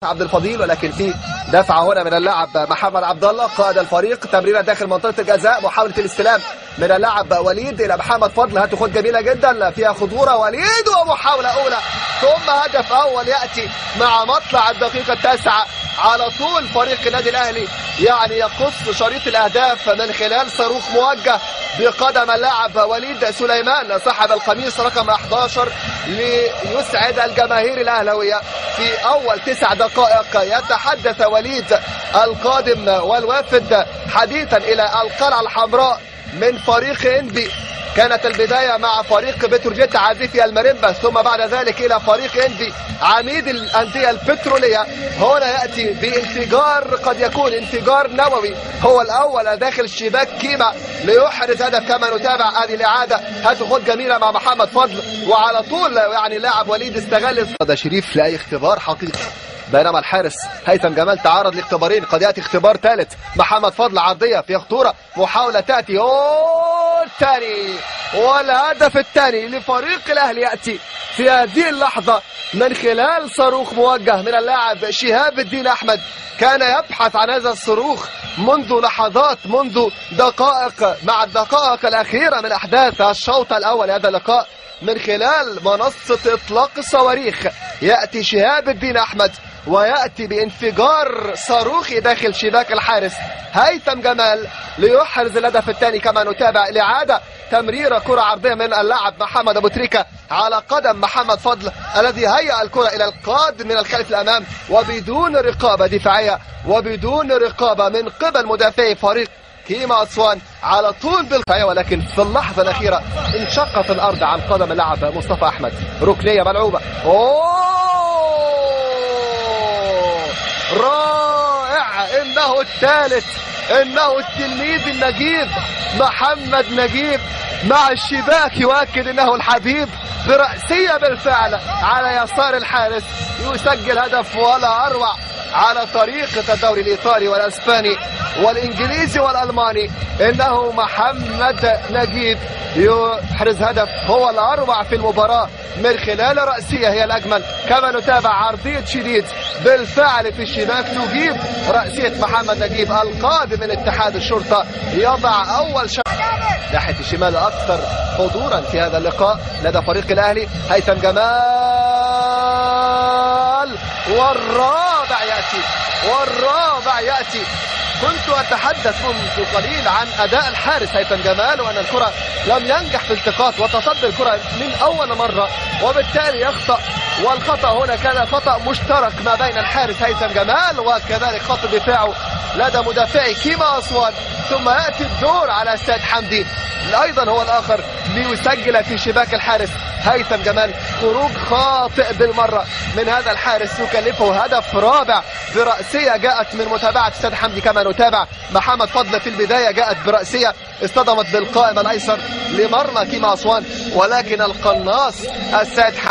عبد الفضيل، ولكن في دفعه هنا من اللاعب محمد عبد الله قائد الفريق. تمريره داخل منطقه الجزاء، محاوله الاستلام من اللاعب وليد الى محمد فضل. هتخد جميله جدا فيها خطوره وليد، ومحاوله اولى ثم هدف اول ياتي مع مطلع الدقيقه 9. على طول فريق النادي الاهلي يعني يقص شريط الاهداف من خلال صاروخ موجه بقدم اللاعب وليد سليمان صاحب القميص رقم 11 ليسعد الجماهير الاهلاويه. في اول 9 دقائق يتحدث وليد القادم والوافد حديثا الى القلعه الحمراء من فريق انبي. كانت البداية مع فريق بتروجيت عازفي الماريمبا، ثم بعد ذلك إلى فريق انبي عميد الأندية البترولية. هنا يأتي بانفجار قد يكون انفجار نووي، هو الأول داخل الشباك كيما ليحرز هدف. كما نتابع هذه الإعادة، هتخد جميلة مع محمد فضل، وعلى طول يعني لاعب وليد استغل هذا شريف لأي اختبار حقيقي. بينما الحارس هيثم جمال تعرض لاختبارين، قد يأتي اختبار ثالث. محمد فضل عرضية في خطورة، محاولة تأتي الثاني، والهدف الثاني لفريق الاهلي ياتي في هذه اللحظه من خلال صاروخ موجه من اللاعب شهاب الدين احمد. كان يبحث عن هذا الصاروخ منذ لحظات، منذ دقائق، مع الدقائق الاخيره من احداث الشوط الاول هذا اللقاء. من خلال منصه اطلاق الصواريخ ياتي شهاب الدين احمد ويأتي بانفجار صاروخي داخل شباك الحارس هيثم جمال ليحرز الهدف الثاني. كما نتابع الإعادة، تمريرة كرة عرضية من اللاعب محمد أبو تريكة على قدم محمد فضل الذي هيأ الكرة إلى القادم من الخلف الأمام، وبدون رقابة دفاعية وبدون رقابة من قبل مدافعي فريق كيما أسوان على طول بالقاية. ولكن في اللحظة الأخيرة انشقت الأرض عن قدم اللاعب مصطفى أحمد. ركنية ملعوبة، رائع، انه الثالث، انه التلميذ النجيب محمد نجيب مع الشباك يؤكد انه الحبيب برأسية بالفعل على يسار الحارس، يسجل هدف ولا اروع على طريقة الدوري الايطالي والاسباني والانجليزي والالماني. انه محمد نجيب يحرز هدف هو الاروع في المباراة من خلال رأسية هي الأجمل. كما نتابع عرضية شديد بالفعل في الشباك تجيب رأسية محمد نجيب القادم من اتحاد الشرطة، يضع أول ناحية الشمال أكثر حضورا في هذا اللقاء لدى فريق الأهلي. هيثم جمال والرابع يأتي. كنت أتحدث منذ قليل عن أداء الحارس هيثم جمال، وأن الكرة لم ينجح في التقاط وتصدي الكرة من أول مرة، وبالتالي يخطأ. والخطأ هنا كان خطأ مشترك ما بين الحارس هيثم جمال وكذلك خط دفاعه لدى مدافعي كيما أسوان. ثم يأتي الدور على سيد حمدي أيضا هو الآخر ليسجل في شباك الحارس هيثم جمال. خروج خاطئ بالمرة من هذا الحارس يكلفه هدف رابع برأسية جاءت من متابعة سيد حمدي. كما نتابع محمد فضل في البداية جاءت برأسية اصطدمت بالقائم الأيسر لمرمى كيما أسوان، ولكن القناص السيد حمدي